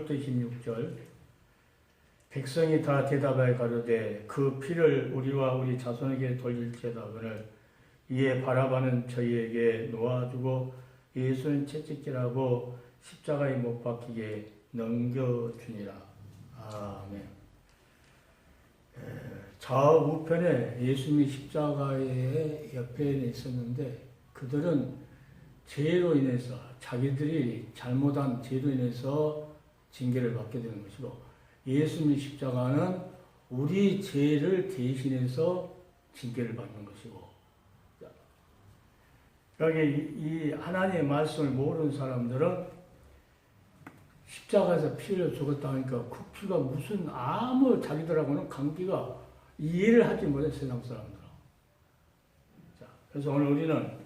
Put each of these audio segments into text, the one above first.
5절부터 26절. 백성이 다 대답하여 가로되 그 피를 우리와 우리 자손에게 돌릴지어다거늘 이에 바라바는 저희에게 놓아주고 예수는 채찍질하고 십자가에 못 박히게 넘겨주니라. 아멘. 좌우편에 예수님이 십자가의 옆에 있었는데 그들은 죄로 인해서 자기들이 잘못한 죄로 인해서 징계를 받게 되는 것이고 예수님의 십자가는 우리 죄를 대신해서 징계를 받는 것이고 그러니까 이 하나님의 말씀을 모르는 사람들은 십자가에서 피를 죽었다 하니까 그 피가 무슨 아무 자기들하고는 관계가 이해를 하지 못해 세상 사람들은. 자, 그래서 오늘 우리는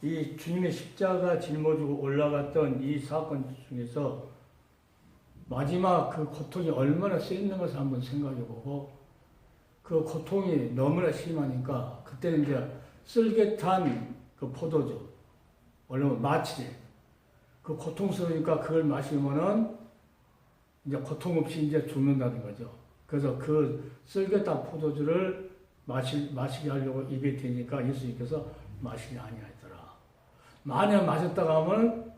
이 주님의 십자가 짊어지고 올라갔던 이 사건 중에서 마지막 그 고통이 얼마나 셌는 것을 한번 생각해보고 그 고통이 너무나 심하니까 그때는 이제 쓸개탄 그 포도주, 원래 마취제, 그 고통스러우니까 그걸 마시면은 이제 고통 없이 이제 죽는다는 거죠. 그래서 그 쓸개탄 포도주를 마시게 하려고 입에 대니까 예수님께서 마시지 아니하더라. 만약 마셨다가 하면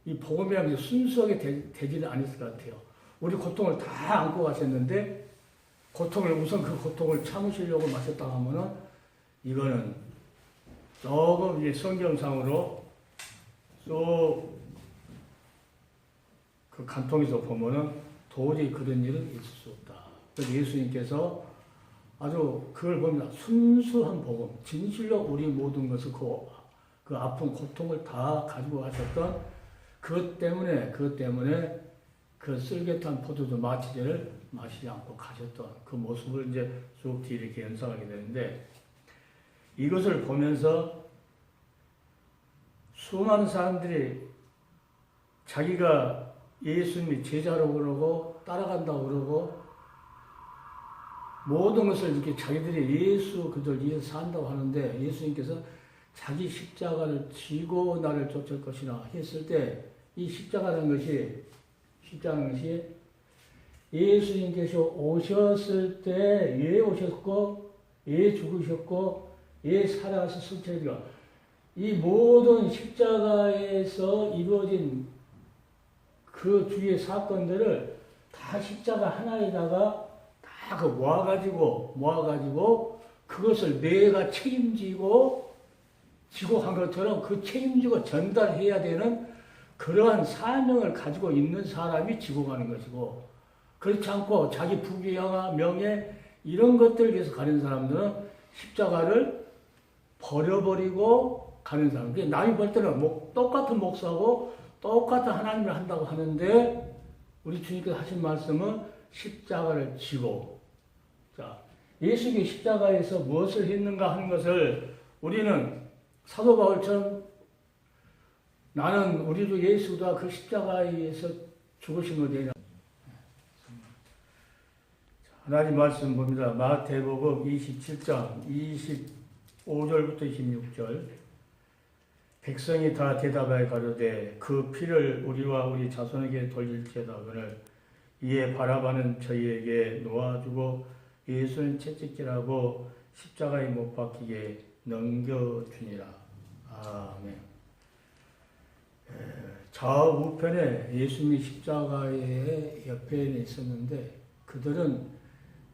이 복음이라는 게 순수하게 되지는 않았을 것 같아요. 우리 고통을 다 안고 가셨는데 고통을 우선 그 고통을 참으시려고 마셨다가 하면은 이거는 조금 이제 성경상으로 또 그 간통에서 보면은 도저히 그런 일은 있을 수 없다. 그래서 예수님께서 아주 그걸 보면 순수한 복음, 진실로 우리 모든 것을 그 아픈 고통을 다 가지고 가셨던 그것 때문에 그 쓸개탄 포도주 마취제를 마시지 않고 가셨던 그 모습을 이제 쭉 뒤에 이렇게 연상하게 되는데 이것을 보면서 수많은 사람들이 자기가 예수님이 제자로 그러고 따라간다고 그러고 모든 것을 이렇게 자기들이 예수 그들 위해서 산다고 하는데 예수님께서 자기 십자가를 지고 나를 쫓을 것이라 했을 때 이 십자가라는 것이 예수님께서 오셨을 때 왜 오셨고 왜 죽으셨고 왜 살아가셨을지가 이 모든 십자가에서 이루어진 그 주위의 사건들을 다 십자가 하나에다가 다 그 모아가지고 그것을 내가 책임지고 한 것처럼 그 책임지고 전달해야 되는 그러한 사명을 가지고 있는 사람이 지고 가는 것이고 그렇지 않고 자기 부귀영화 명예 이런 것들을 위해서 가는 사람들은 십자가를 버려버리고 가는 사람. 남이 볼 때는 똑같은 목사고 똑같은 하나님을 한다고 하는데 우리 주님께서 하신 말씀은 십자가를 지고 자 예수님이 십자가에서 무엇을 했는가 하는 것을 우리는 사도 바울처럼 나는 우리 주 예수가 그 십자가에서 죽으신 것이라 하나님 말씀 봅니다. 마태복음 27장 25절부터 26절 백성이 다 대답하여 가로되 그 피를 우리와 우리 자손에게 돌릴지어다거늘 이에 바라바는 저희에게 놓아주고 예수는 채찍질하고 십자가에 못 박히게 넘겨주니라. 아멘. 좌우편에 예수님이 십자가의 옆에 있었는데 그들은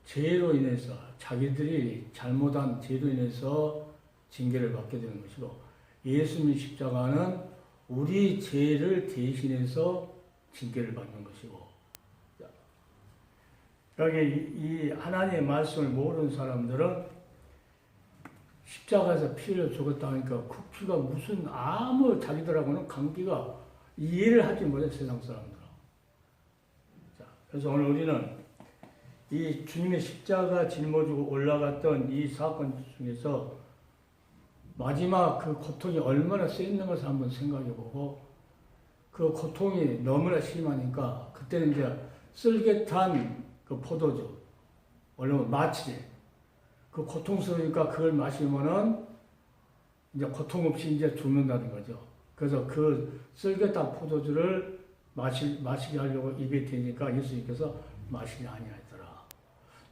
죄로 인해서 자기들이 잘못한 죄로 인해서 징계를 받게 되는 것이고 예수님의 십자가는 우리 죄를 대신해서 징계를 받는 것이고 그러니까 이 하나님의 말씀을 모르는 사람들은 십자가에서 피를 죽었다 하니까 그 피가 무슨 아무 자기들하고는 관계가 이해를 하지 못해 세상 사람들은. 자, 그래서 오늘 우리는 이 주님의 십자가 짊어지고 올라갔던 이 사건 중에서 마지막 그 고통이 얼마나 셌는 것을 한번 생각해보고 그 고통이 너무나 심하니까 그때는 이제 쓸개탄 그 포도주, 원래 마취제, 그 고통스러우니까 그걸 마시면은 이제 고통 없이 이제 죽는다는 거죠. 그래서 그 쓸개탄 포도주를 마시게 하려고 입에 대니까 예수님께서 마시지 아니하더라.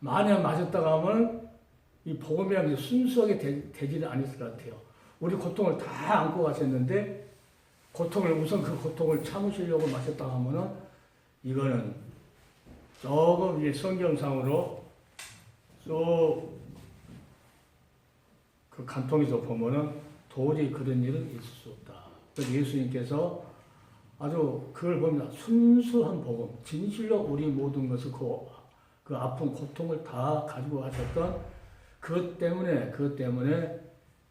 만약 마셨다가 하면 이 복음이라는 게 순수하게 되지는 않았을 것 같아요. 우리 고통을 다 안고 가셨는데 우선 그 고통을 참으시려고 마셨다가 하면은 이거는 조금 이제 성경상으로 또 그 간통에서 보면은 도저히 그런 일은 있을 수 없다. 그래서 예수님께서 아주 그걸 봅니다. 순수한 복음, 진실로 우리 모든 것을 그 아픈 고통을 다 가지고 가셨던 그것 때문에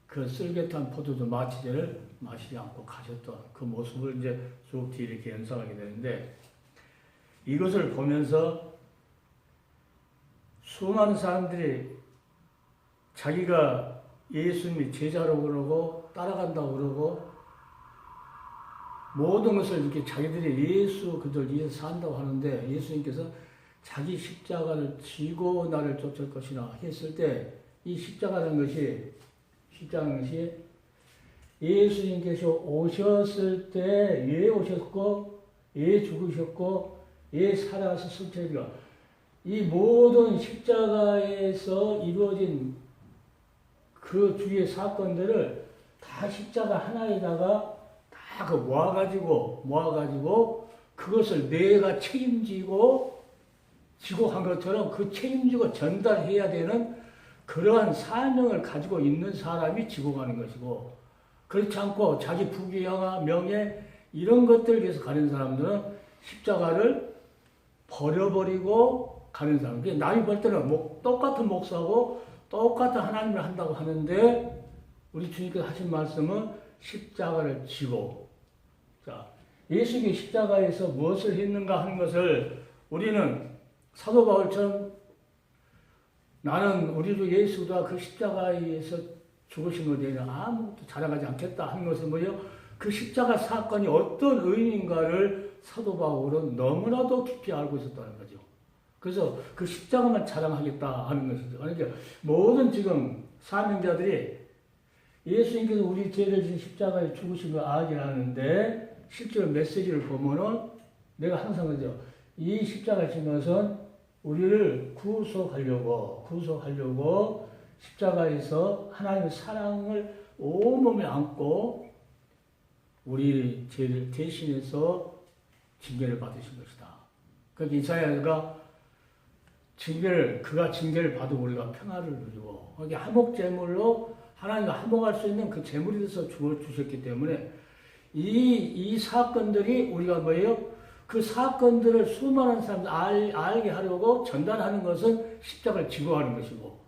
그 쓸개탄 포도주 마치제를 마시지 않고 가셨던 그 모습을 이제 쭉 뒤에 이렇게 연상하게 되는데 이것을 보면서 수많은 사람들이 자기가 예수님이 제자로 그러고 따라간다고 그러고 모든 것을 이렇게 자기들이 예수 그들 위해서 산다고 하는데 예수님께서 자기 십자가를 지고 나를 쫓을 것이나 했을 때 이 십자가라는 것이 예수님께서 오셨을 때 왜 오셨고 왜 죽으셨고 왜 살아섰을지가 이 모든 십자가에서 이루어진 그 주위의 사건들을 다 십자가 하나에다가 다 그 모아가지고 그것을 내가 책임지고 지고 한 것처럼 그 책임지고 전달해야 되는 그러한 사명을 가지고 있는 사람이 지고 가는 것이고 그렇지 않고 자기 부귀영화 명예 이런 것들을 위해서 가는 사람들은 십자가를 버려버리고 가는 사람. 남이 볼 때는 똑같은 목사고 똑같은 하나님을 한다고 하는데 우리 주님께서 하신 말씀은 십자가를 지고 자 예수님이 십자가에서 무엇을 했는가 하는 것을 우리는 사도 바울처럼 나는 우리 주 예수가 그 십자가에서 죽으신 것에 대해 아무것도 자랑하지 않겠다 하는 것은 뭐예요? 그 십자가 사건이 어떤 의미인가를 사도 바울은 너무나도 깊이 알고 있었다는 거죠. 그래서 그 십자가만 자랑하겠다 하는 것이죠. 그러니까 모든 지금 사명자들이 예수님께서 우리 죄를 지은 십자가에 죽으신 걸 알긴 하는데 실제로 메시지를 보면은 내가 항상 그러죠. 이 십자가를 지은 것은 우리를 구속하려고 십자가에서 하나님의 사랑을 온몸에 안고 우리 죄를 대신해서 징계를 받으신 것이다. 그러니까 이사야가 그가 징계를 받고 우리가 평화를 누리고 거기 화목제물로 하나님과 화목할 수 있는 그 제물이 돼서 주셨기 때문에 이 사건들이 우리가 뭐예요? 그 사건들을 수많은 사람들 알게 하려고 전달하는 것은 십자가를 지고 하는 것이고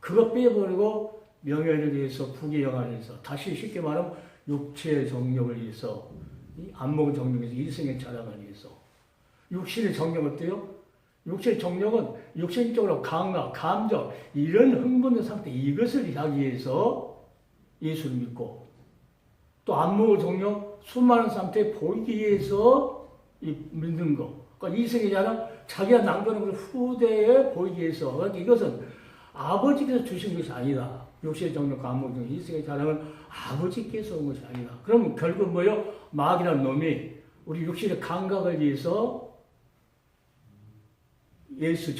그것 빼버리고 명예를 위해서 부귀영화를 위해서 다시 쉽게 말하면 육체의 정욕을 위해서 이 안목의 정욕을 위해서 이성의 자랑을 위해서 육신의 정욕은 어때요? 육체의 정욕은 육신적으로 강화, 감정 이런 흥분의 상태 이것을 하기 위해서 예수를 믿고 또 안목의 정욕 수많은 사람한테 보이기 위해서 믿는 거. 그러니까 이성의 자랑 자기가 남겨놓은 것을 후대에 보이기 위해서 그러니까 이것은 아버지께서 주신 것이 아니다. 육체의 정욕과 안목의 정욕 이성의 자랑은 아버지께서 온 것이 아니다. 그럼 결국 뭐요? 마귀라는 놈이 우리 육신의 감각을 위해서 예수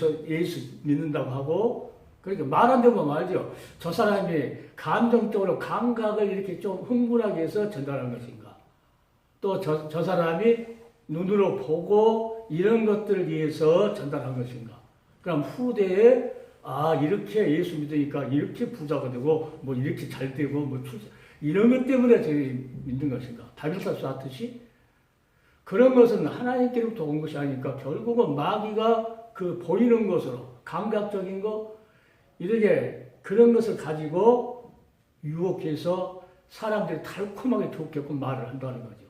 믿는다고 하고, 그러니까 말 안 되고 말이죠. 저 사람이 감정적으로 감각을 이렇게 좀 흥분하게 해서 전달하는 것인가. 또 저 사람이 눈으로 보고 이런 것들을 위해서 전달한 것인가. 그럼 후대에, 이렇게 예수 믿으니까 이렇게 부자가 되고, 뭐 이렇게 잘 되고, 뭐 이런 것 때문에 저희 믿는 것인가. 다윗사수 하듯이 그런 것은 하나님께로부터 온 것이 아니니까 결국은 마귀가 그 보이는 것으로 감각적인 거 이렇게 그런 것을 가지고 유혹해서 사람들이 달콤하게 듣게끔 말을 한다는 거죠.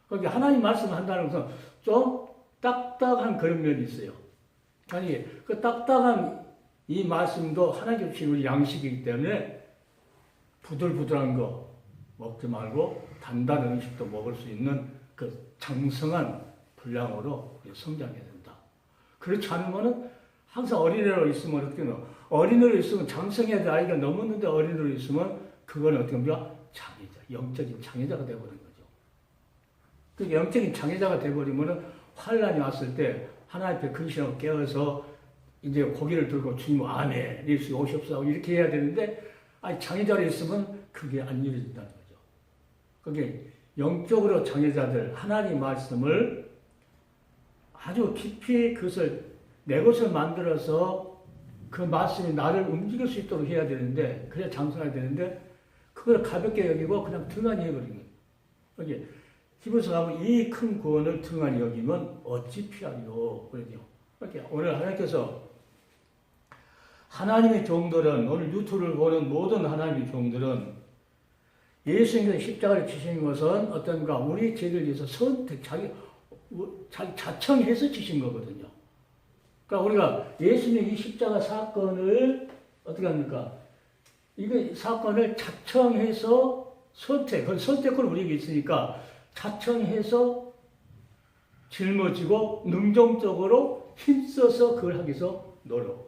그러니까 하나님 말씀을 한다는 것은 좀 딱딱한 그런 면이 있어요. 아니 그 딱딱한 이 말씀도 하나님께 주신 우리 양식이기 때문에 부들부들한 거 먹지 말고 단단한 음식도 먹을 수 있는 그 장성한 분량으로 성장해야 된다. 그렇지 않으면은 항상 어린애로 있으면 어떻게 해요? 어린애로 있으면 장성해야 될 아이가 넘었는데 어린애로 있으면 그건 어떻게 보면 장애자, 영적인 장애자가 되어버리는 거죠. 그러니까 영적인 장애자가 돼버리면은 환란이 왔을 때 하나님 앞에 근신하고 깨어서 이제 고개를 들고 주님 아멘 예수 오시옵소서 이렇게 해야 되는데 아니 장애자로 있으면 그게 안 이루어진다는 거죠. 그게 영적으로 장애자들 하나님 말씀을 아주 깊이 그것을 내 것을 만들어서 그 말씀이 나를 움직일 수 있도록 해야 되는데 그래야 장성해야 되는데 그걸 가볍게 여기고 그냥 등한히 해버리는 거예요. 여기 히브리서 가면 이 큰 구원을 등한히 여기면 어찌 피하리요 그러죠. 이렇게 오늘 하나님께서 하나님의 종들은 오늘 유튜브를 보는 모든 하나님의 종들은 예수님께서 십자가를 지신 것은 어떤가 우리 죄를 위해서 선택 자기 자청해서 지신 거거든요. 그러니까 우리가 예수님의 이 십자가 사건을 어떻게 합니까? 이거 사건을 자청해서 그 선택권 우리에게 있으니까 자청해서 짊어지고 능동적으로 힘써서 그걸 하기 위해서 노력.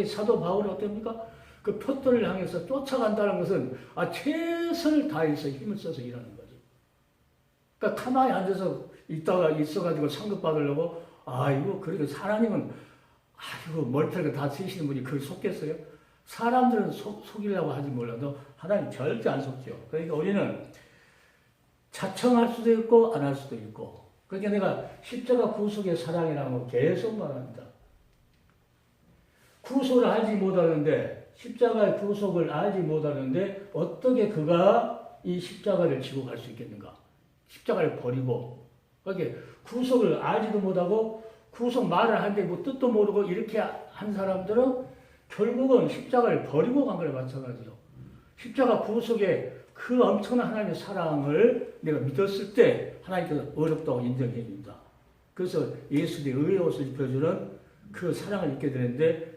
사도 바울은 어떻습니까? 그 표들을 향해서 쫓아간다는 것은 최선을 다해서 힘을 써서 일하는 거지. 그러니까 가만히 앉아서 있어가지고 상급 받으려고 이거 그러니까 하나님은 이거 머리털고 다 쓰시는 분이 그걸 속겠어요? 사람들은 속이려고 하지 몰라도 하나님 절대 안 속죠. 그러니까 우리는 자청할 수도 있고 안 할 수도 있고. 그러니까 내가 십자가 구속의 사랑이라는 거 계속 말합니다. 구속을 알지 못하는데 십자가의 구속을 알지 못하는데 어떻게 그가 이 십자가를 지고 갈 수 있겠는가? 십자가를 버리고 그렇게 구속을 알지도 못하고 구속 말을 하는데 뭐 뜻도 모르고 이렇게 한 사람들은 결국은 십자가를 버리고 간 거에 마찬가지죠. 십자가 구속의 그 엄청난 하나님의 사랑을 내가 믿었을 때 하나님께서 어렵다고 인정해 줍니다. 그래서 예수의 의의 옷을 입혀주는 그 사랑을 입게 되는데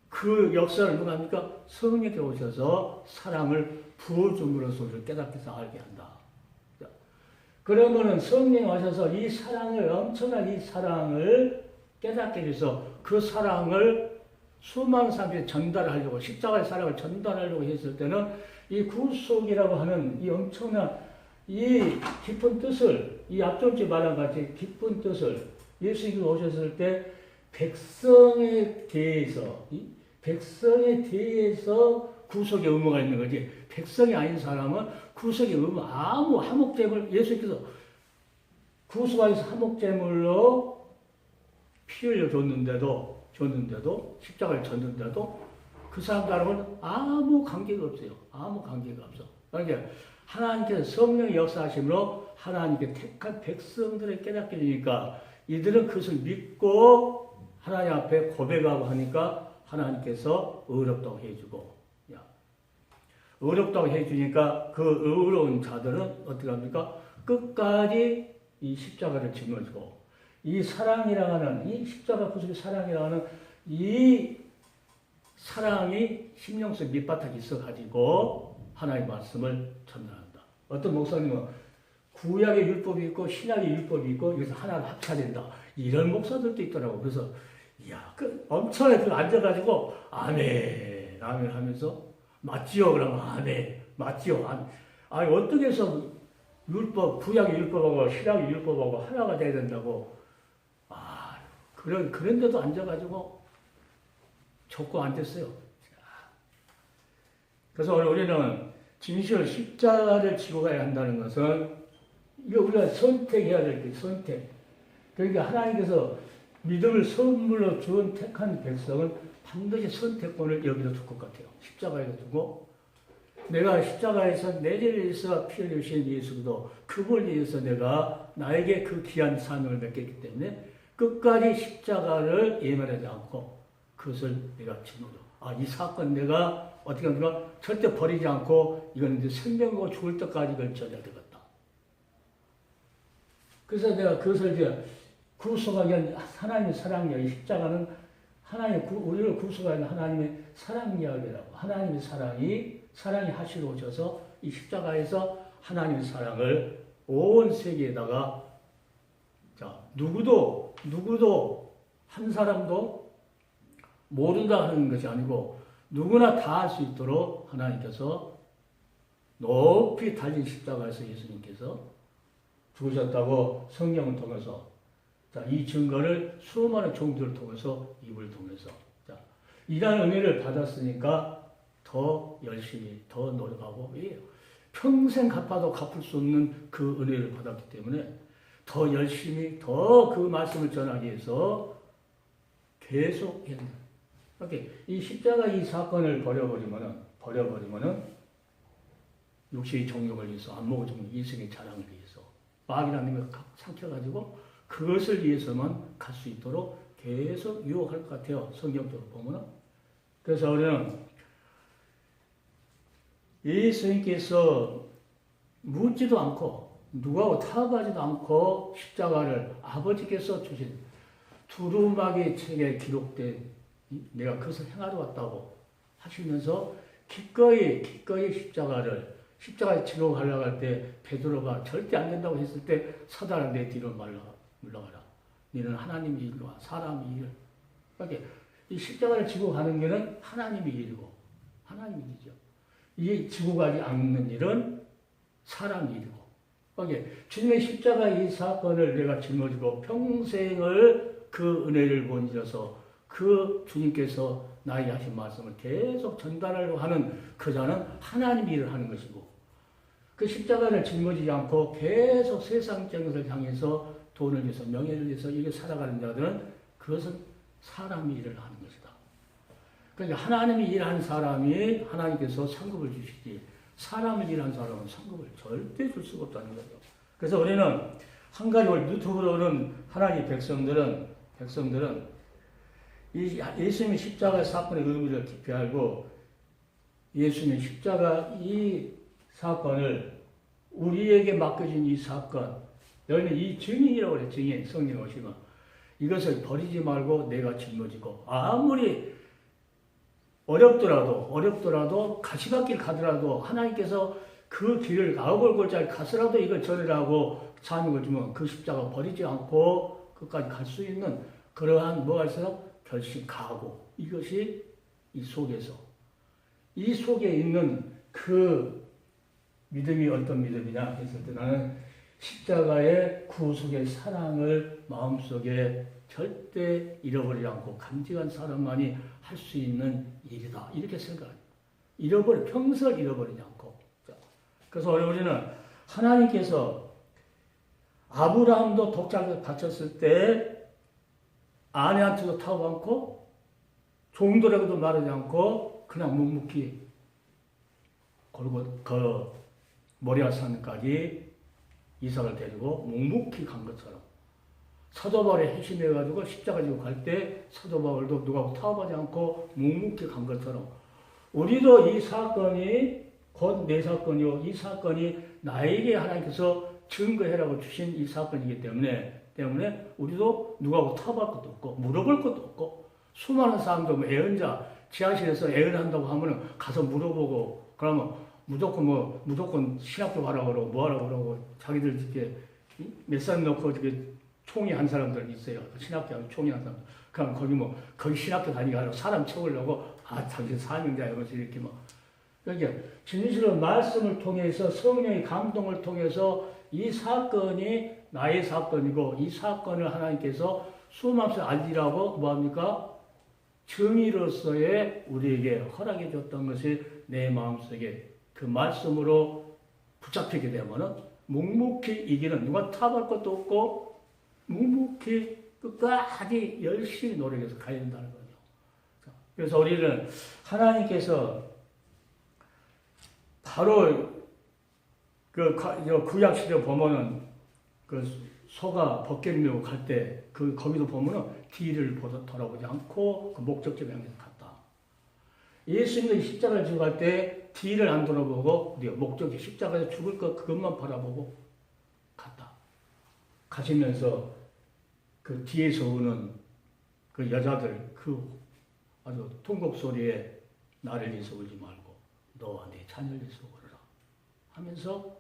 그 역사를 누가 합니까? 성령께 오셔서 사랑을 부어줌으로써 우리를 깨닫게 해서 알게 한다. 그러면은 성령이 오셔서 이 사랑을, 엄청난 이 사랑을 깨닫게 해서 그 사랑을 수많은 사람들이 전달하려고, 십자가의 사랑을 전달하려고 했을 때는 이 구속이라고 하는 이 엄청난 이 깊은 뜻을, 이 앞전주에 말한 같이 깊은 뜻을 예수님이 오셨을 때 백성에 대해서 구속의 의무가 있는 거지. 백성이 아닌 사람은 구속의 의무 아무 화목제물 예수님께서 구속하여서 화목제물로 피 흘려 줬는데도 십자가를 졌는데도 그 사람들하고는 아무 관계가 없어요. 아무 관계가 없어. 그러니까 하나님께서 성령의 역사하심으로 하나님께 택한 백성들을 깨닫게 되니까 이들은 그것을 믿고 하나님 앞에 고백하고 하니까 하나님께서 의롭다고 해주고, 의롭다고 해주니까 그 의로운 자들은 어떻게 합니까? 끝까지 이 십자가를 짊어지고, 이 사랑이라고 하는, 이 십자가 구속의 사랑이라고 하는 이 사랑이 심령 속 밑바닥에 있어가지고 하나님의 말씀을 전달한다. 어떤 목사님은 구약의 율법이 있고 신약의 율법이 있고 여기서 하나를 합쳐야 된다. 이런 목사들도 있더라고. 그래서 엄청나게 그 앉아가지고 아멘 하면서 맞지요? 그러면 아멘 맞지요? 아니 어떻게 해서 구약의 율법하고 신약의 율법하고 하나가 돼야 된다고 그런데도 앉아가지고 좁고 앉았어요. 그래서 오늘 우리는 진실 십자가를 지고 가야 한다는 것은 이거 우리가 선택해야 될 게 선택. 그러니까 하나님께서 믿음을 선물로 준 택한 백성은 반드시 선택권을 여기다 둘 것 같아요. 십자가에다 두고 내가 십자가에서 내 죄를 위해서 피 흘리신 예수도 그걸 위해서 내가 나에게 그 귀한 사명을 맡겼기 때문에 끝까지 십자가를 예면하지 않고 그것을 내가 짊어져. 이 사건 내가 어떻게 하는가? 절대 버리지 않고 이건 이제 생명하고 죽을 때까지 이걸 져야 되겠다. 그래서 내가 그것을 이제 구속하기 위한 하나님의 사랑 이야기, 십자가는 우리를 구속하는 하나님의 사랑 이야기라고. 하나님의 사랑이 하시러 오셔서 이 십자가에서 하나님의 사랑을 온 세계에다가 누구도 한 사람도 모른다 하는 것이 아니고 누구나 다 할 수 있도록 하나님께서 높이 달린 십자가에서 예수님께서 죽으셨다고 성경을 통해서 자, 이 증거를 수많은 종들을 통해서 입을 통해서 자, 이러한 은혜를 받았으니까 더 열심히 더 노력하고 평생 갚아도 갚을 수 없는 그 은혜를 받았기 때문에 더 열심히 더 그 말씀을 전하기 위해서 계속 해야 된다. 이렇게 이 십자가 이 사건을 버려버리면은 육체의 정욕을 위해서 안목의 정욕, 이성의 자랑을 위해서 마귀라는 걸 삼켜가지고 그것을 위해서만 갈 수 있도록 계속 유혹할 것 같아요. 성경적으로 보면은. 그래서 우리는 예수님께서 묻지도 않고 누구하고 타협하지도 않고 십자가를 아버지께서 주신 두루마기 책에 기록된 내가 그것을 행하러 왔다고 하시면서 기꺼이 십자가에 지고 가려고 할 때 베드로가 절대 안 된다고 했을 때 사단아 내 뒤로 물러가라. 너는 하나님의 일로 와. 사람의 일. 그러니까 이 십자가를 지고 가는 길은 하나님의 일이고 하나님의 일이죠. 이 지고 가지 않는 일은 사람의 일이고. 그러니까 주님의 십자가 이 사건을 내가 짊어지고 평생을 그 은혜를 본져서 그 주님께서 나에게 하신 말씀을 계속 전달하려고 하는 그 자는 하나님의 일을 하는 것이고 그 십자가를 짊어지지 않고 계속 세상적인 것을 향해서 돈을 위해서 명예를 위해서 이렇게 살아가는 자들은 그것은 사람의 일을 하는 것이다. 그러니까 하나님이 일하는 사람이 하나님께서 상급을 주시지 사람을 일하는 사람은 상급을 절대 줄 수가 없다는 거죠. 그래서 우리는 한 가지 유튜브로는 하나님의 백성들은 이 예수님의 십자가 사건의 의미를 깊이 알고 예수님의 십자가 이 사건을 우리에게 맡겨진 이 사건 여기는 이 증인이라고 그래요. 증인 성령 오시면 이것을 버리지 말고 내가 짊어지고 아무리 어렵더라도 가시밭길 가더라도 하나님께서 그 길을 아우골골짜기 가서라도 이걸 전하라고 사명을 주면 그 십자가 버리지 않고 끝까지 갈 수 있는 그러한 뭐가 있어요? 결심, 각오. 이것이 이 속에 있는 그 믿음이 어떤 믿음이냐 했을 때 나는 십자가의 구속의 사랑을 마음속에 절대 잃어버리지 않고 간직한 사람만이 할 수 있는 일이다. 이렇게 생각합니다. 평생 잃어버리지 않고. 그래서 우리는 하나님께서 아브라함도 독자를 바쳤을 때 아내한테도 타고 않고 종들에게도 말하지 않고 그냥 묵묵히 그 모리아 산까지 이삭을 데리고 묵묵히 간 것처럼 사도 바울이 핵심해가지고 십자가 지고 갈 때 사도 바울도 누가 타협하지 않고 묵묵히 간 것처럼 우리도 이 사건이 곧 내 사건이요 이 사건이 나에게 하나님께서 증거해라고 주신 이 사건이기 때문에 우리도 누구하고 타협할 것도 없고 물어볼 것도 없고 수많은 사람도 애언자 지하실에서 애언한다고 하면은 가서 물어보고 그러면 무조건 신학교 가라고 그러고 뭐 하라고 그러고 자기들 이렇게 몇 살 넣고 이렇게 총이 한 사람들 있어요. 신학교 하면 총이 한 사람. 그럼 거기 신학교 다니게 하려고 사람 채우려고 당신 사명자 이러면서 이렇게 그러니까 진실은 말씀을 통해서 성령의 감동을 통해서 이 사건이 나의 사건이고 이 사건을 하나님께서 수마음속에 알리라고 뭐합니까? 증인으로서의 우리에게 허락해 줬던 것이 내 마음속에 그 말씀으로 붙잡히게 되면은 묵묵히 이기는 누가 타박할 것도 없고 묵묵히 끝까지 열심히 노력해서 가야 된다는 거죠. 그래서 우리는 하나님께서 바로 그 구약 시대 보면은 그 소가 벗개를 메고 갈 때 거기도 보면은 뒤를 돌아보지 않고 그 목적지를 향해서 갔다. 예수님도 십자가를 지고 갈 때 뒤를 안 돌아보고 목적지 십자가에서 죽을 것 그것만 바라보고 갔다. 가시면서 그 뒤에서 오는 그 여자들 그 아주 통곡 소리에 나를 위해서 울지 말고 너와 내 자녀를 위해서 울어라 하면서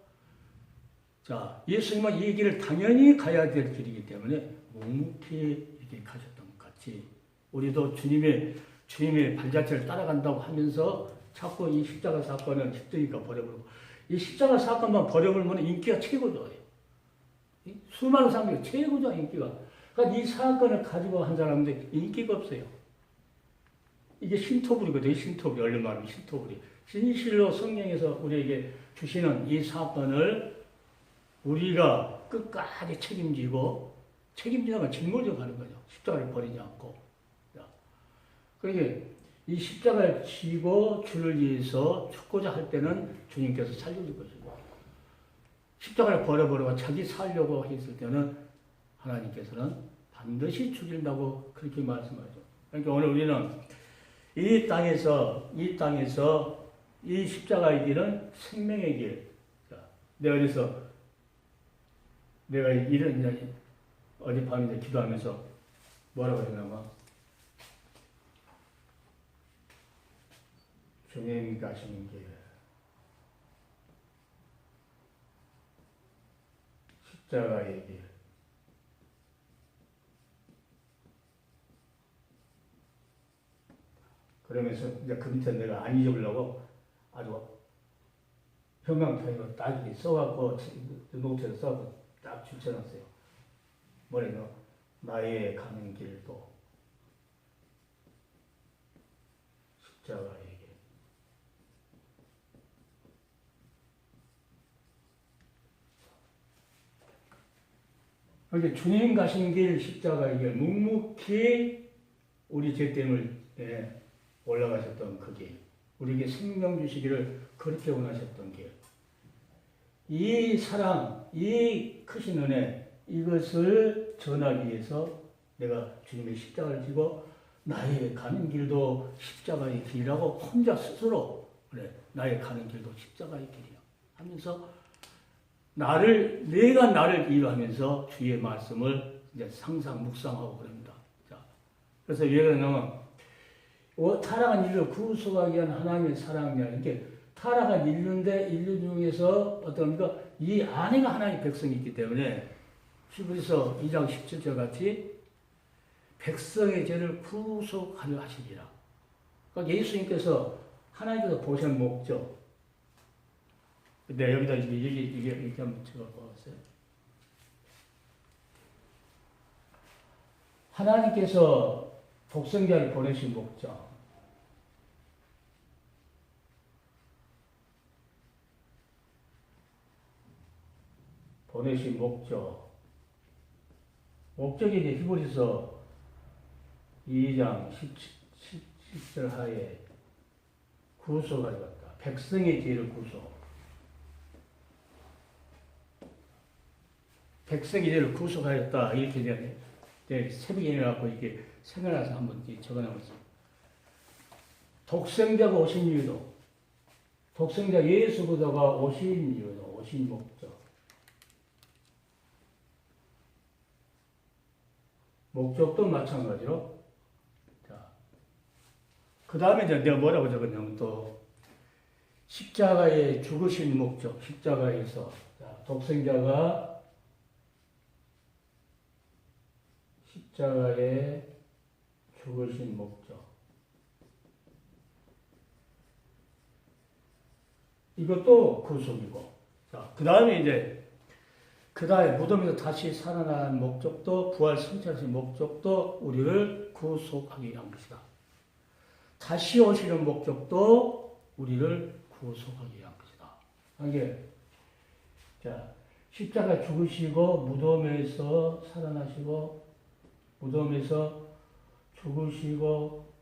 자 예수님은 이 길을 당연히 가야 될 길이기 때문에 묵묵히 이렇게 가셨던 것 같이 우리도 주님의 발자취를 따라간다고 하면서 자꾸 이 십자가 사건은 힘드니까 버려버리고 이 십자가 사건만 버려버리면 인기가 최고 좋아요. 수많은 사람들이 최고죠, 인기가. 그러니까 이 사건을 가지고 한 사람들 인기가 없어요. 이게 신토불이거든요, 신토불이. 얼른 말하면 신토불이. 진실로 성령에서 우리에게 주시는 이 사건을 우리가 끝까지 책임지고, 책임지는 건 짊어져 가는 거죠. 십자가를 버리지 않고. 그러니까 이 십자가를 지고 주를 위해서 죽고자 할 때는 주님께서 살려줄 것이고, 십자가를 버려버리고 자기 살려고 했을 때는 하나님께서는 반드시 죽인다고 그렇게 말씀하죠. 그러니까 오늘 우리는 이 땅에서 이 십자가의 길은 생명의 길. 내가 그래서 내가 이런 어젯밤에 기도하면서 뭐라고 했냐면, 주님 가시는 길, 십자가의 길, 그러면서 이제 그 밑에 내가 안 잊어보려고 아주 형광펜으로 딱 이렇게 써갖고, 노트에서 써갖고 딱 줄쳐놨어요. 뭐래요? 나의 가는 길도 십자가의 길. 그러니까 주님 가신 길, 십자가의 길, 묵묵히 우리 죄 때문에 올라가셨던 그 길, 우리에게 생명 주시기를 그렇게 원하셨던 길, 이 사랑, 이 크신 은혜, 이것을 전하기 위해서 내가 주님의 십자가를 지고 나의 가는 길도 십자가의 길이라고 혼자 스스로, 그래, 나의 가는 길도 십자가의 길이야 하면서 내가 나를 이해하면서 주의 말씀을 이제 상상, 묵상하고 그럽니다. 자, 그래서 왜 그러냐면, 타락한 인류를 구속하기 위한 하나님의 사랑이야. 이게 타락한 인류인데 인류 중에서 어떤가 이 안에가 하나님의 백성이 있기 때문에 히브리서 2장 17절 같이 백성의 죄를 구속하려 하시리라. 그러니까 예수님께서 하나님께서 보신 목적. 근데 여기다 이게 이렇게 한번 적어보았어요. 하나님께서 독생자를 보내신 목적. 보내신 목적. 목적이 이제 히브리서 2장 10절 하에 구속하려 왔다. 백성의 죄를 구속. 백성의 죄를 구속하였다. 이렇게 이제 새벽에 일어나고 이렇게 생각나서 한번 적어놔봤어요. 독생자가 오신 이유도, 독생자 예수 그리스도가 오신 이유도, 오신 목적. 목적도 마찬가지로. 자, 그 다음에 이제 내가 뭐라고 적었냐면 또 십자가의 죽으신 목적, 십자가에서 독생자가 십자가에 죽으신 목적. 이것도 구속이고. 자, 그 다음에 이제 그 다음에 무덤에서 다시 살아난 목적도, 부활 성취하신 목적도 우리를 구속하기 위한 것이다. 다시 오시는 목적도 우리를 구속하기 위한 것이다. 이게, 자, 십자가 죽으시고, 무덤에서 살아나시고, 무덤에서 죽으시고,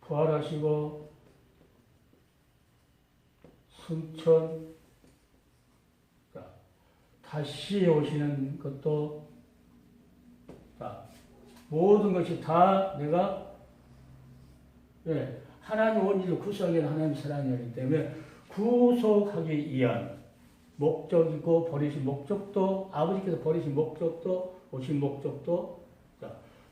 부활하시고, 승천, 다시 오시는 것도, 모든 것이 다 내가, 하나님 원리를 구속하기 위한 하나님 사랑이기 때문에 구속하기 위한 목적이고, 버리신 목적도, 아버지께서 버리신 목적도, 오신 목적도,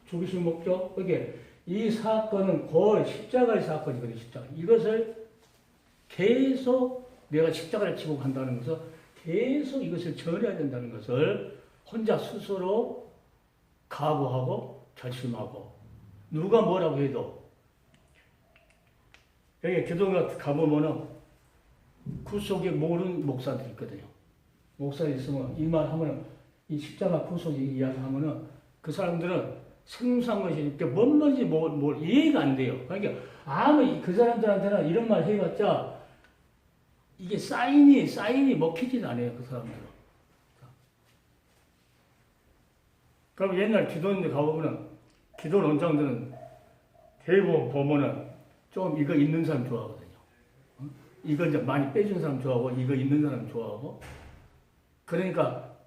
죽으신 목적, 그게 이 사건은 거의 십자가의 사건이거든요, 십자가. 이것을 계속 내가 십자가를 지고 간다는 것은 계속 이것을 전해야 된다는 것을 혼자 스스로 각오하고 결심하고, 누가 뭐라고 해도, 여기 교도관 가보면은 그 속에 모르는 목사들이 있거든요. 목사에 있으면 이 말 하면은 이 십자가 구속 이야기하면은 그 사람들은 생소한 것이니까 뭔 말인지 뭘 이해가 안 돼요. 그러니까 아무 그 사람들한테는 이런 말 해봤자 이게 사인이 먹히지는 않아요. 그 사람들은. 그럼 옛날 기도원들 가보면은 기도 원장들은 대부분 보면은 좀 이거 있는 사람 좋아하거든요. 이거 이제 많이 빼준 사람 좋아하고 이거 있는 사람 좋아하고 그러니까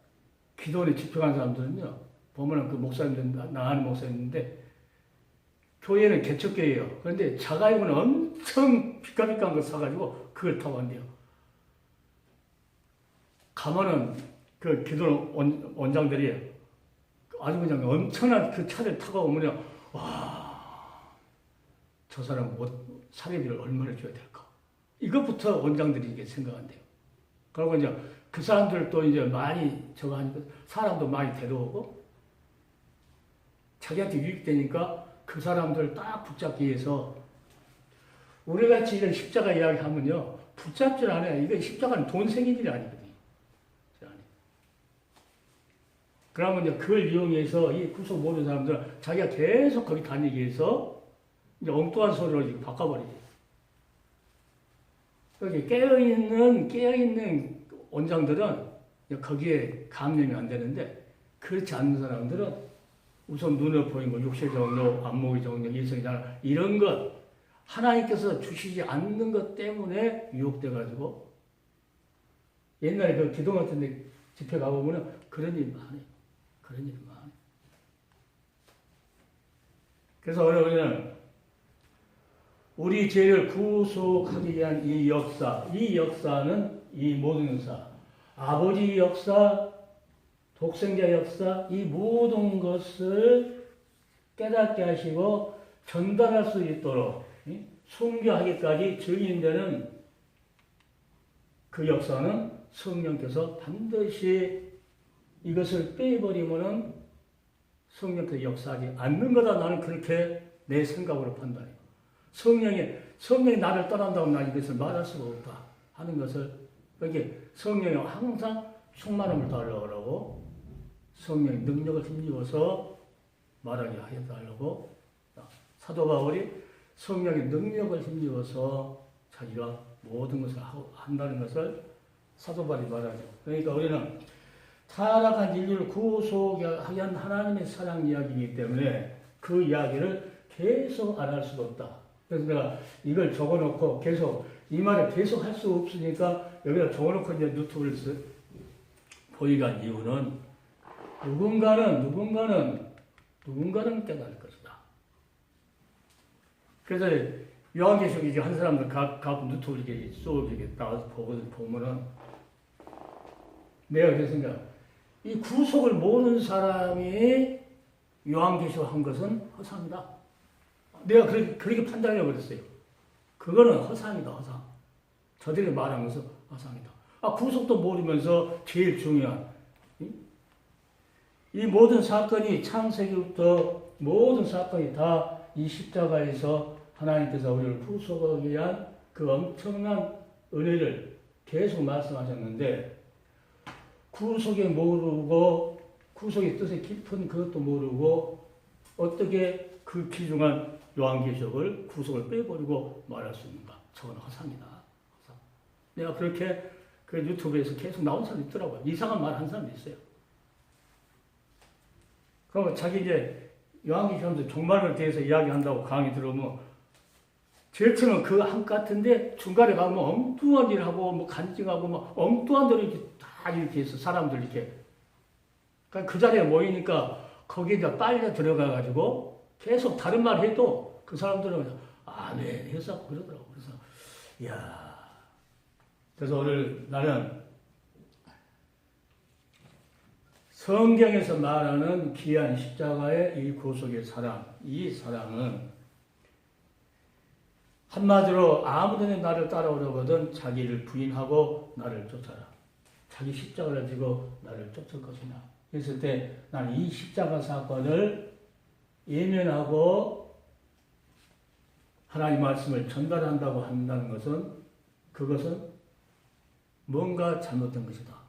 기도원에 집회한 사람들은요 보면은 그 목사님들 나가는 목사님인데 교회는 개척교회예요. 그런데 자가용은 엄청 비싸비싼 거 사가지고 그걸 타고 간대요. 가면은 그 기도원 원장들이 아주 그냥 엄청난 그 차를 타고 오면요, 와, 저 사람 사례비를 얼마나 줘야 될까? 이것부터 원장들이 이게 생각한대요. 그리고 이제 그 사람들도 이제 많이 저거 하니까 사람도 많이 데려오고 자기한테 유익되니까 그 사람들 딱 붙잡기 위해서 우리 같이 이런 십자가 이야기 하면요, 붙잡질 않아요. 이거 십자가는 돈 생긴 일이 아니거든요. 그러면 이제 그걸 이용해서 이 구속 모르는 사람들은 자기가 계속 거기 다니기 위해서 이제 엉뚱한 소리를 바꿔버리지. 여기 깨어있는 원장들은 거기에 감염이 안 되는데 그렇지 않는 사람들은 우선 눈에 보이는 거, 육체 정력, 안목의 정력, 일성의 장 이런 것 하나님께서 주시지 않는 것 때문에 유혹돼가지고 옛날에 그 기도 같은 데 집회 가보면 그런 일이 많아요. 그런 일이 많아요. 그래서 우리는 우리 죄를 구속하기 위한 이 역사는 이 모든 역사, 아버지 역사, 독생자 역사, 이 모든 것을 깨닫게 하시고 전달할 수 있도록 순교하기까지 증인되는 그 역사는 성령께서 반드시 이것을 빼버리면은 성령께서 역사하지 않는 거다. 나는 그렇게 내 생각으로 판단해요. 성령이 나를 떠난다고 나 이것을 말할 수가 없다 하는 것을 여기 성령이 항상 충만함을 달라고 성령의 능력을 힘입어서 말하게 하여달라고 사도 바울이 성령의 능력을 힘입어서 자기가 모든 것을 한다는 것을 사도 바울이 말하죠. 그러니까 우리는 타락한 인류를 구속하기 위한 하나님의 사랑 이야기이기 때문에 그 이야기를 계속 안 할 수가 없다. 그래서 내가 이걸 적어놓고 계속 이 말을 계속 할 수 없으니까 여기다 적어놓고 이제 유튜브를 보이게 한 이유는 누군가는 깨달을 것이다. 그래서 요한계시록 이제 한 사람들 각 유튜브 이렇게 쏘게 나와서 보면은 내가 그래서 이 구속을 모르는 사람이 요한계시록 한 것은 허상이다. 내가 그렇게 판단해 버렸어요. 그거는 허상이다, 허상. 저들이 말한 것은 허상이다. 구속도 모르면서 제일 중요한 이 모든 사건이 창세기부터 모든 사건이 다 이 십자가에서 하나님께서 우리를 구속하기 위한 그 엄청난 은혜를 계속 말씀하셨는데 구속에 모르고 구속의 뜻의 깊은 그것도 모르고 어떻게 그 귀중한 요한계시록을 구속을 빼버리고 말할 수 있는가? 저건 허상이다. 허상. 내가 그렇게 그 유튜브에서 계속 나온 사람이 있더라고요. 이상한 말 한 사람도 있어요. 그러면 자기 이제 요한계시록에서 종말을 대해서 이야기한다고 강의 들으면 제일 처음은 그 한 같은데 중간에 가면 엉뚱한 일 하고 뭐 간증하고 뭐 엉뚱한 대로 이렇게 다 이렇게 해서 사람들 이렇게 그러니까 그 자리에 모이니까 거기에 빨려 들어가 가지고 계속 다른 말 해도 그 사람들은 네 해서 그러더라고. 그래서 이야. 그래서 오늘 나는 성경에서 말하는 귀한 십자가의 이 구속의 사랑, 이 사랑은 한마디로 아무든지 나를 따라오려거든 자기를 부인하고 나를 쫓아라. 자기 십자가를 지고 나를 쫓을 것이냐. 그랬을 때 나는 이 십자가 사건을 예면하고 하나님 말씀을 전달한다고 한다는 것은 그것은 뭔가 잘못된 것이다.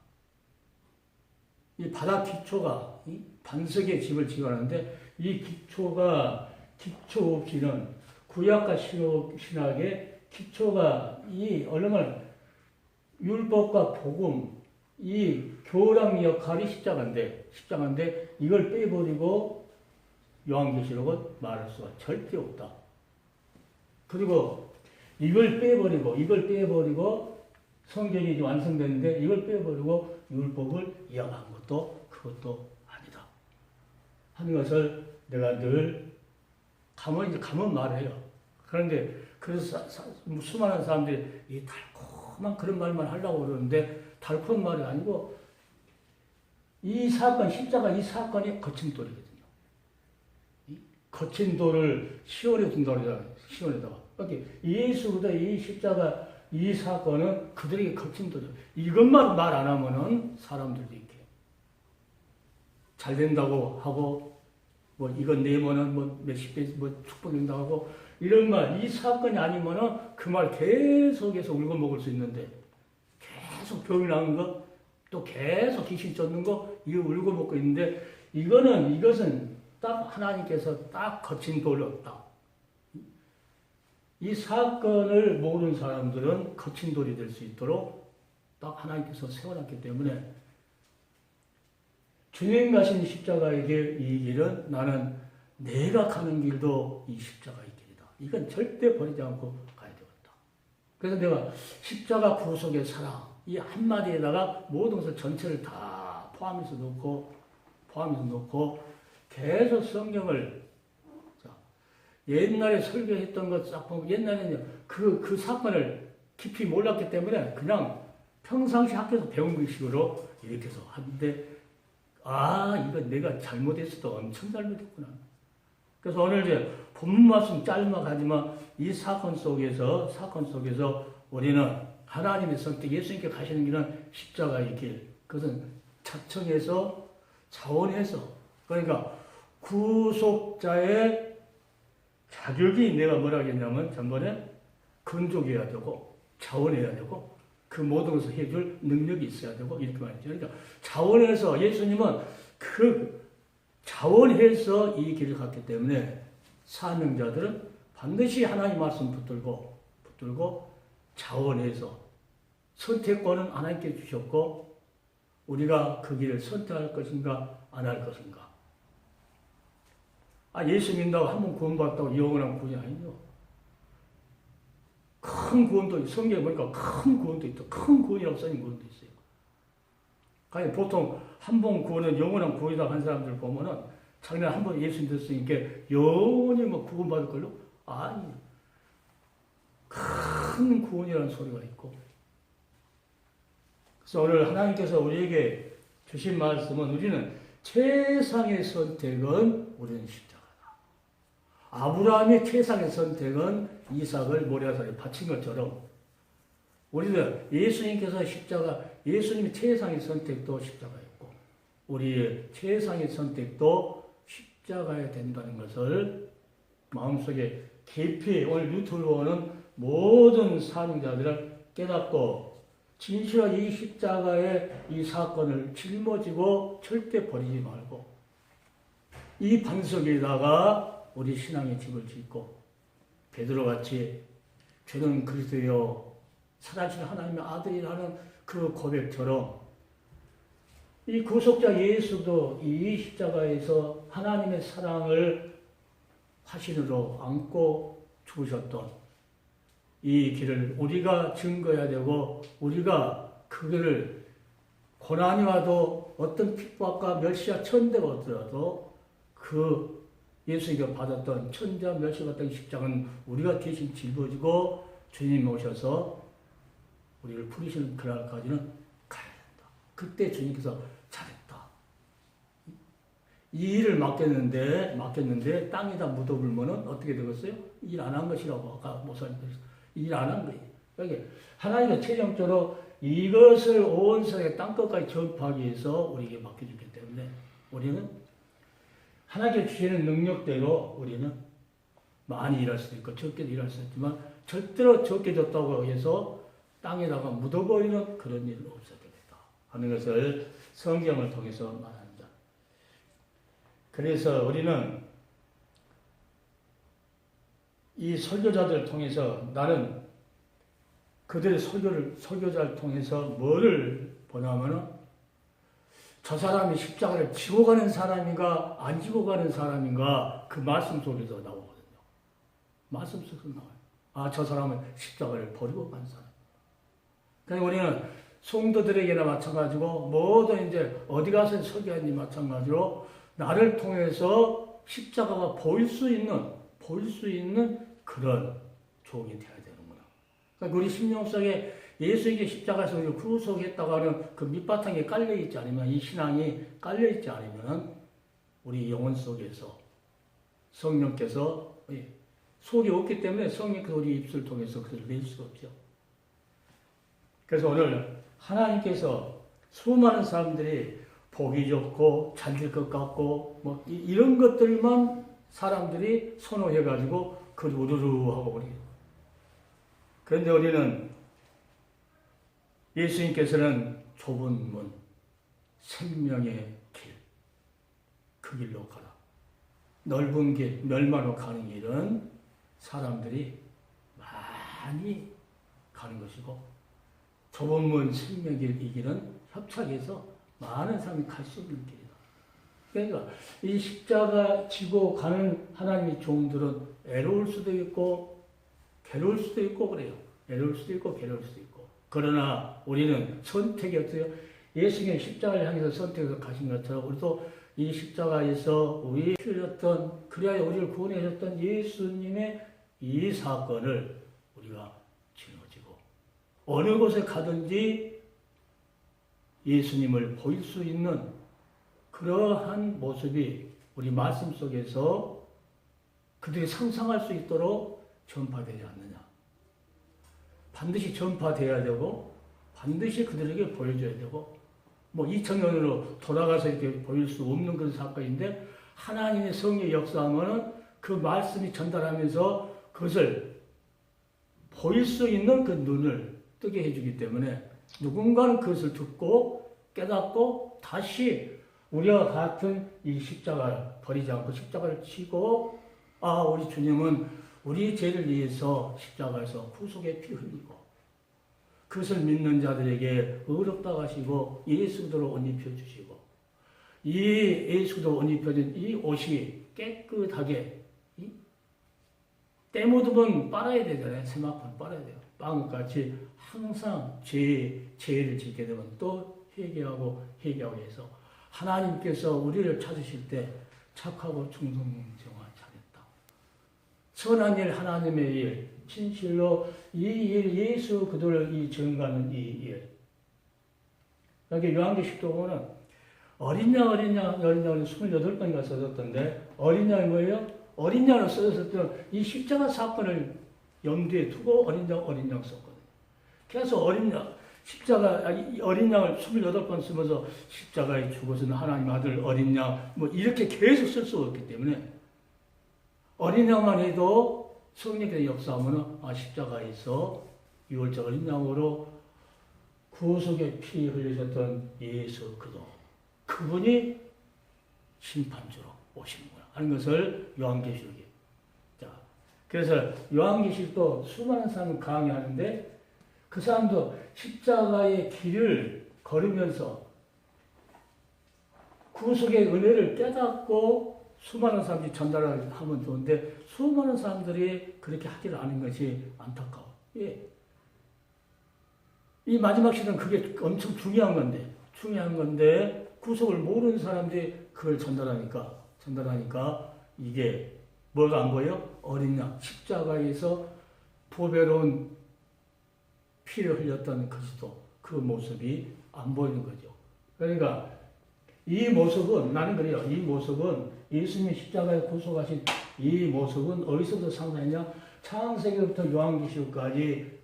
이 바다 기초가 이 반석의 집을 지어가는데 이 기초가 기초 없이는 구약과 신학의 기초가 이 얼마나 율법과 복음 이 교랑 역할이 십자가인데 이걸 빼버리고 요한계시록은 말할 수가 절대 없다. 그리고 이걸 빼버리고 성경이 이제 완성됐는데 이걸 빼버리고 율법을 이어간 그것도 아니다 하는 것을 내가 늘 가면 말해요. 그런데 그래서 수많은 사람들이 이 달콤한 그런 말만 하려고 그러는데 달콤한 말이 아니고 이 사건 십자가 이 사건이 거친 돌이거든요. 거친 돌을 시온에 둔다고 그러잖아요. 시온에다가. 그러니까 예수보다 이 십자가 이 사건은 그들에게 거친 돌이에요. 이것만 말 안 하면은 사람들도 이렇게 잘 된다고 하고 뭐 이건 내면은 뭐 몇십 배 뭐 축복된다고 하고 이런 말 이 사건이 아니면은 그 말 계속해서 울고 먹을 수 있는데 계속 병이 나는 거 또 계속 귀신 쫓는 거 이거 울고 먹고 있는데 이것은 딱 하나님께서 딱 거친 돌이 없다. 이 사건을 모르는 사람들은 거친 돌이 될 수 있도록 딱 하나님께서 세워놨기 때문에 주님 가신 십자가의 길, 이 길은 나는 내가 가는 길도 이 십자가의 길이다. 이건 절대 버리지 않고 가야 되겠다. 그래서 내가 십자가 구속의 사랑, 이 한마디에다가 모든 것을 전체를 다 포함해서 놓고 계속 성경을 옛날에 설교했던 것 싹 보면 옛날에는 그 사건을 깊이 몰랐기 때문에 그냥 평상시 학교에서 배운 것식으로 이렇게 해서 하는데 이건 내가 잘못했어도 엄청 잘못했구나. 그래서 오늘 이제 본문 말씀 짤막하지만 이 사건 속에서 우리는 하나님의 선택, 예수님께 가시는 길은 십자가의 길. 그것은 자청해서 자원해서 그러니까 구속자의 자격이 내가 뭐라 하겠냐면 전번에 근족해야 되고 자원해야 되고 그 모든 것을 해줄 능력이 있어야 되고 이렇게 말이죠. 그러니까 자원해서 예수님은 그 자원해서 이 길을 갔기 때문에 사명자들은 반드시 하나님 말씀 붙들고 자원해서 선택권은 하나님께 주셨고 우리가 그 길을 선택할 것인가 안 할 것인가. 예수 믿는다고 한 번 구원받았다고 영원한 구원이 아니죠. 큰 구원도 성경에 보니까 큰 구원도 있다. 큰 구원이라고 써진 구원도 있어요. 아니 보통 한 번 구원은 영원한 구원이라고 한 사람들 보면은 자기는 한 번 예수 믿었으니까 영원히 뭐 구원받을 걸로? 아니. 큰 구원이라는 소리가 있고. 그래서 오늘 하나님께서 우리에게 주신 말씀은 우리는 최상의 선택은 우리는 십자가다. 아브라함의 최상의 선택은 이삭을 모리아산에 바친 것처럼 우리는 예수님께서 예수님의 최상의 선택도 십자가였고 우리의 최상의 선택도 십자가에 된다는 것을 마음속에 깊이 오늘 유튜브를 보는 모든 사명자들을 깨닫고 진실한 이 십자가의 이 사건을 짊어지고 절대 버리지 말고 이 반석에다가 우리 신앙의 집을 짓고 베드로같이 죄는 그리스도여 살아계신 하나님의 아들이라는 그 고백처럼 이 구속자 예수도 이 십자가에서 하나님의 사랑을 화신으로 안고 죽으셨던 이 길을 우리가 증거해야 되고 우리가 그 길을 고난이 와도 어떤 핍박과 멸시와 천대가 오더라도 그 예수님께 받았던 천대와 멸시 같은 십자가는 우리가 대신 짊어지고 주님 오셔서 우리를 부르시는 그날까지는 가야 된다. 그때 주님께서 잘했다. 이 일을 맡겼는데 땅에다 묻어불면은 어떻게 되겠어요? 일 안 한 것이라고 아까 목사님께서 일 안 한 거예요. 그러니까 하나님의 최종적으로 이것을 온 세상의 땅끝까지 전파하기 위해서 우리에게 맡겨주기 때문에 우리는 하나님께 주시는 능력대로 우리는 많이 일할 수도 있고 적게도 일할 수 있지만 절대로 적게 줬다고 해서 땅에다가 묻어버리는 그런 일은 없어야 되겠다 하는 것을 성경을 통해서 말합니다. 그래서 우리는 이 설교자들을 통해서 나는 그들의 설교자를 통해서 뭐를 보냐면은 저 사람이 십자가를 지고 가는 사람인가 안 지고 가는 사람인가 그 말씀 속에서 나오거든요. 말씀 속에서 나와요. 아, 저 사람은 십자가를 버리고 간 사람. 그러니까 우리는 성도들에게나 마찬가지고 모든 이제 어디 가서 설교하니 마찬가지로 나를 통해서 십자가가 보일 수 있는 그런 종이 되어야 되는구나. 그러니까 우리 심령 속에 예수에게 십자가에서 우리를 구속했다고 하는 그 밑바탕에 깔려있지 않으면, 이 신앙이 깔려있지 않으면 우리 영혼 속에서 성령께서 속이 없기 때문에 성령께서 우리 입술을 통해서 그것을 낼 수가 없죠. 그래서 오늘 하나님께서 수많은 사람들이 보기 좋고 잘 될 것 같고 뭐 이런 것들만 사람들이 선호해가지고 그걸 우르르 하고 버리게. 그런데 우리는 예수님께서는 좁은 문, 생명의 길, 그 길로 가라. 넓은 길, 멸망으로 가는 길은 사람들이 많이 가는 것이고, 좁은 문, 생명의 길, 이 길은 협착해서 많은 사람이 갈 수 있는 길이다. 그러니까 이 십자가 지고 가는 하나님의 종들은 애로울 수도 있고 괴로울 수도 있고 그래요. 애로울 수도 있고 괴로울 수도 있고. 그러나 우리는 선택이 어때요? 예수님의 십자가를 향해서 선택해서 가신 것처럼 우리도 이 십자가에서 우리 필요했던, 그래야 우리를 구원해 줬던 예수님의 이 사건을 우리가 짊어지고 어느 곳에 가든지 예수님을 보일 수 있는 그러한 모습이 우리 말씀 속에서 그들이 상상할 수 있도록 전파되지 않느냐. 반드시 전파되어야 되고 반드시 그들에게 보여줘야 되고, 뭐 2000년으로 돌아가서 이렇게 보일 수 없는 그런 사건인데 하나님의 성령의 역사하면은 그 말씀이 전달하면서 그것을 보일 수 있는 그 눈을 뜨게 해주기 때문에 누군가는 그것을 듣고 깨닫고 다시 우리와 같은 이 십자가를 버리지 않고 십자가를 치고, 아, 우리 주님은 우리 죄를 위해서 십자가에서 구속의 피 흘리고 그것을 믿는 자들에게 의롭다고 하시고 예수 그리스도로 옷 입혀주시고, 이 예수 그리스도로 옷 입혀진 이 옷이 깨끗하게 때 묻으면 빨아야 되잖아요. 세마포는 빨아야 돼요. 빵같이 항상 죄를 짓게 되면 또 회개하고 해서 하나님께서 우리를 찾으실 때 착하고 충성정한 자였다. 선한 일, 하나님의 일, 진실로 이 일, 예수 그들을 이 증거하는 이 일. 여기 요한계시록 보면 어린 양을 28번인가 써졌던데, 어린 양이 뭐예요? 어린 양을 써졌을 이 십자가 사건을 염두에 두고 어린 양 썼거든요. 그래서 어린 양, 어린 양을 28번 쓰면서 십자가에 죽어서는 하나님 아들 어린 양, 뭐 이렇게 계속 쓸 수가 없기 때문에 어린 양만 해도 성령께서 역사하면 십자가에서 유월절 어린 양으로 구속의 피 흘리셨던 예수 그리스도, 그분이 심판주로 오시는구나 하는 것을 요한계시록에. 자, 그래서 요한계시록도 수많은 사람을 강의하는데 그 사람도 십자가의 길을 걸으면서 구속의 은혜를 깨닫고 수많은 사람들이 전달을 하면 좋은데 수많은 사람들이 그렇게 하지를 않은 것이 안타까워. 예. 이 마지막 시대는 그게 엄청 중요한 건데 구속을 모르는 사람들이 그걸 전달하니까 이게 뭐가 안 보여? 어린 양, 십자가에서 보배로운 피를 흘렸던 그리스도, 그 모습이 안 보이는 거죠. 그러니까 이 모습은, 나는 그래요. 이 모습은 예수님이 십자가에 구속하신 이 모습은 어디서부터 상상했냐? 창세기부터 요한계시록까지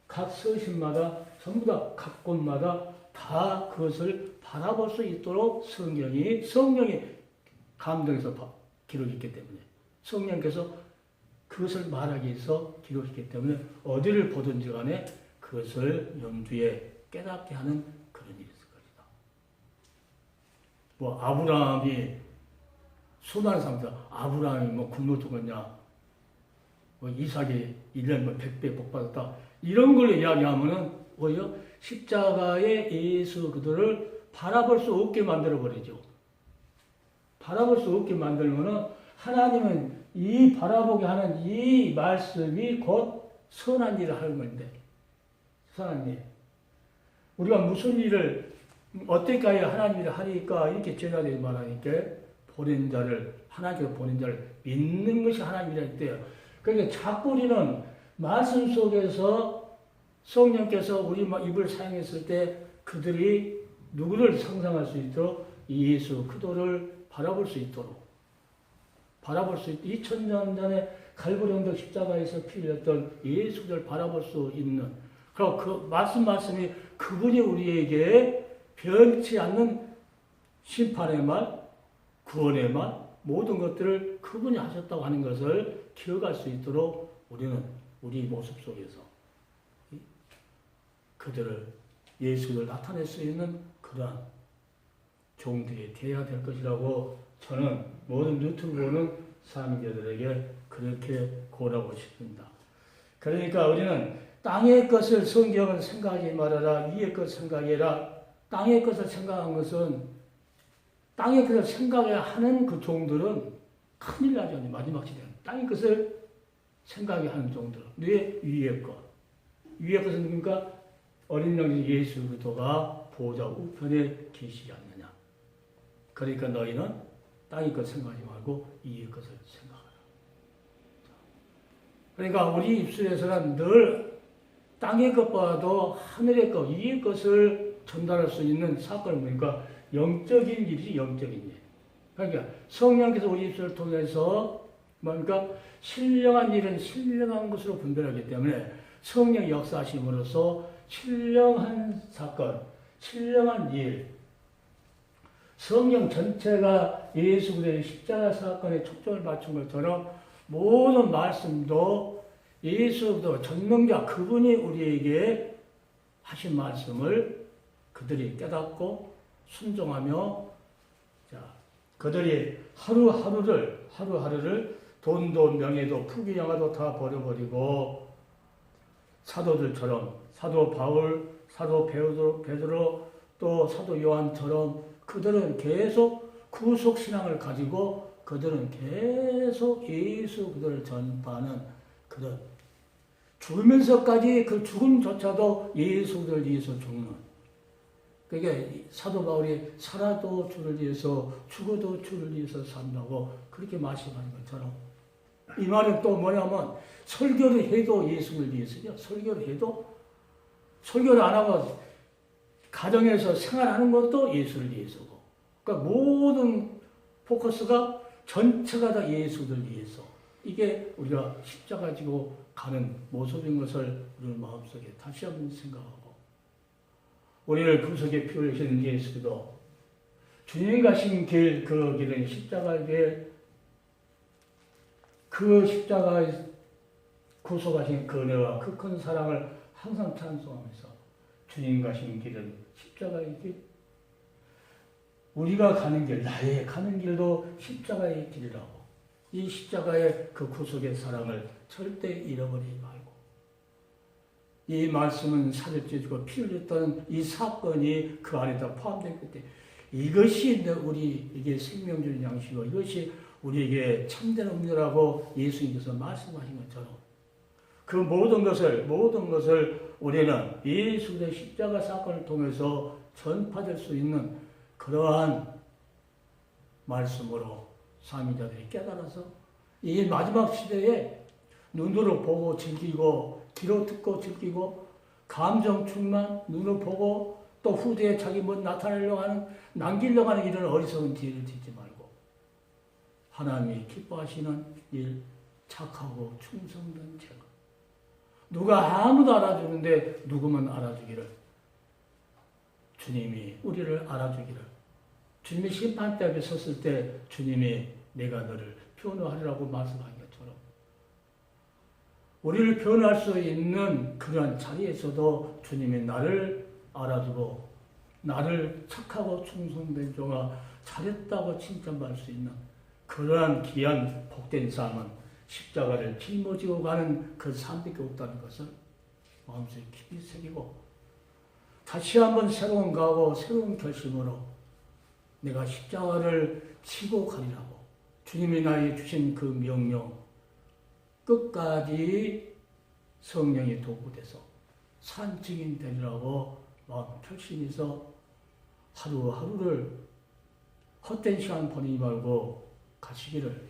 각 서신마다 전부 다 각 곳마다 다 그것을 바라볼 수 있도록 성령이 감동해서 기록했기 때문에, 성령께서 그것을 말하기 위해서 기록했기 때문에 어디를 보든지 간에 그것을 염두에 깨닫게 하는 그런 일이 있을 것이다. 뭐 아브라함이 수많은 사람들 아브라함이 뭐 굶어 죽었냐, 뭐 이삭이 1년 뭐 100배 복 받았다 이런 걸 이야기하면은 오히려 십자가의 예수 그들을 바라볼 수 없게 만들어 버리죠. 바라볼 수 없게 만들면은 하나님은 이 바라보게 하는 이 말씀이 곧 선한 일을 하는 건데, 선한 일. 우리가 무슨 일을 어떻게 해야 하나님 일을 하니까 이렇게 제자들이 말하니까 보낸 자를, 하나님께서 보낸 자를 믿는 것이 하나님이라 때요. 그러니까 자꾸 우리는 말씀 속에서 성령께서 우리 입을 사용했을 때 그들이 누구를 상상할 수 있도록 예수 그도를 바라볼 수 있도록 2000년 전에 갈보리 언덕 십자가에서 피 흘렸던 예수를 바라볼 수 있는, 그리고 그 말씀이 그분이 우리에게 변치 않는 심판의 말, 구원의 말, 모든 것들을 그분이 하셨다고 하는 것을 기억할 수 있도록 우리는 우리 모습 속에서 그들을, 예수를 나타낼 수 있는 그러한 종들이 되어야 될 것이라고 저는 모든 유튜브 보는 사람들에게 그렇게 고하고 싶습니다. 그러니까 우리는 땅의 것을 성경은 생각하지 말아라, 위의 것을 생각해라. 땅의 것을 생각한 것은, 땅의 것을 생각해야 하는 그 종들은 큰일 나죠. 마지막 시대는 땅의 것을 생각해 하는 종들. 왜? 위의 것. 위의 것은 누굽니까? 어린 양 예수 그리스도가 보좌 우편에 계시지 않느냐. 그러니까 너희는 땅의 것 생각하지 말고 위의 것을 생각하라. 그러니까 우리 입술에서는 늘 땅의 것보다도 하늘의 것, 위의 것을 전달할 수 있는 사건을 보니까 영적인 일이지, 영적인 일. 그러니까 성령께서 우리 입술을 통해서 뭡니까? 신령한 일은 신령한 것으로 분별하기 때문에 성령 역사하심으로써 신령한 사건, 신령한 일, 성령 전체가 예수 그리스도의 십자가 사건에 초점을 맞춘 것처럼 모든 말씀도 예수 그리스도 전능자 그분이 우리에게 하신 말씀을 그들이 깨닫고 순종하며, 자, 그들이 하루하루를 돈도 명예도 부귀 영화도 다 버려버리고 사도들처럼 사도 바울, 사도 베드로 또 사도 요한처럼 그들은 계속 구속 신앙을 가지고 그들은 계속 예수 그들을 전파하는 그런 죽으면서까지 그 죽음조차도 예수 그들을 위해서 죽는, 그러니까 사도 바울이 살아도 주를 위해서 죽어도 주를 위해서 산다고 그렇게 말씀하는 것처럼 이 말은 또 뭐냐면 설교를 해도 예수를 위해서죠. 설교를 안 하고 가정에서 생활하는 것도 예수를 위해서고, 그러니까 모든 포커스가 전체가 다 예수를 위해서, 이게 우리가 십자가 지고 가는 모습인 것을 우리 마음속에 다시 한번 생각하고, 우리를 구속에 피 흘리신 예수도 주님 가신 길, 그 길은 십자가의 길, 그 십자가의 구속하신 그 은혜와 그 큰 사랑을 항상 찬송하면서 주님 가신 길은 십자가의 길, 우리가 가는 길, 나의 가는 길도 십자가의 길이라고, 이 십자가의 그 구속의 사랑을 절대 잃어버리지 말고, 이 말씀은 살을 찢고 피 흘렸던 이 사건이 그 안에 다 포함되기 때문에 이것이 우리에게 생명 주는 양식이고 이것이 우리에게 참된 음료라고 예수님께서 말씀하신 것처럼 그 모든 것을 우리는 예수의 십자가 사건을 통해서 전파될 수 있는 그러한 말씀으로 사미자들이 깨달아서 이 마지막 시대에 눈으로 보고 즐기고 귀로 듣고 즐기고 감정 충만, 눈으로 보고 또 후대에 자기 뭐 나타내려고 하는, 남기려고 하는 이런 어리석은 뒤를 짓지 말고 하나님이 기뻐하시는 일, 착하고 충성된 죄가, 누가 아무도 알아주는데 누구만 알아주기를, 주님이 우리를 알아주기를, 주님이 심판대 앞에 섰을 때 주님이 내가 너를 변호하리라고 말씀한 것처럼 우리를 변호할 수 있는 그러한 자리에서도 주님이 나를 알아주고 나를 착하고 충성된 종아 잘했다고 칭찬받을 수 있는 그러한 귀한 복된 삶은 십자가를 짊어지고 가는 그 삶밖에 없다는 것을 마음속에 깊이 새기고 다시 한번 새로운 각오, 새로운 결심으로 내가 십자가를 지고 가리라고 주님이 나에게 주신 그 명령 끝까지 성령이 도구돼서 산 증인 되리라고 마음 결심해서 하루하루를 헛된 시간 보내지 말고 가시기를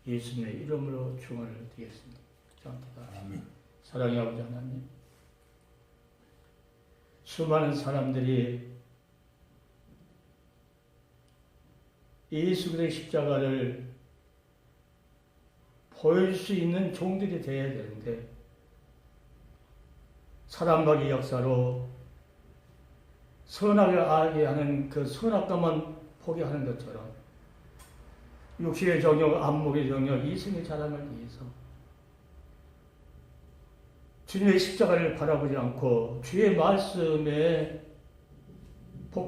예수님의 이름으로 축원을 드리겠습니다. 아멘. 사랑의 아버지 하나님, 수많은 사람들이 예수 그리스도의 십자가를 보여줄 수 있는 종들이 되어야 되는데 사람마귀 역사로 선악을 알게 하는 그 선악감만 포기하는 것처럼 육신의 정욕, 안목의 정욕, 이성의 자랑을 위해서 주님의 십자가를 바라보지 않고 주의 말씀에 복종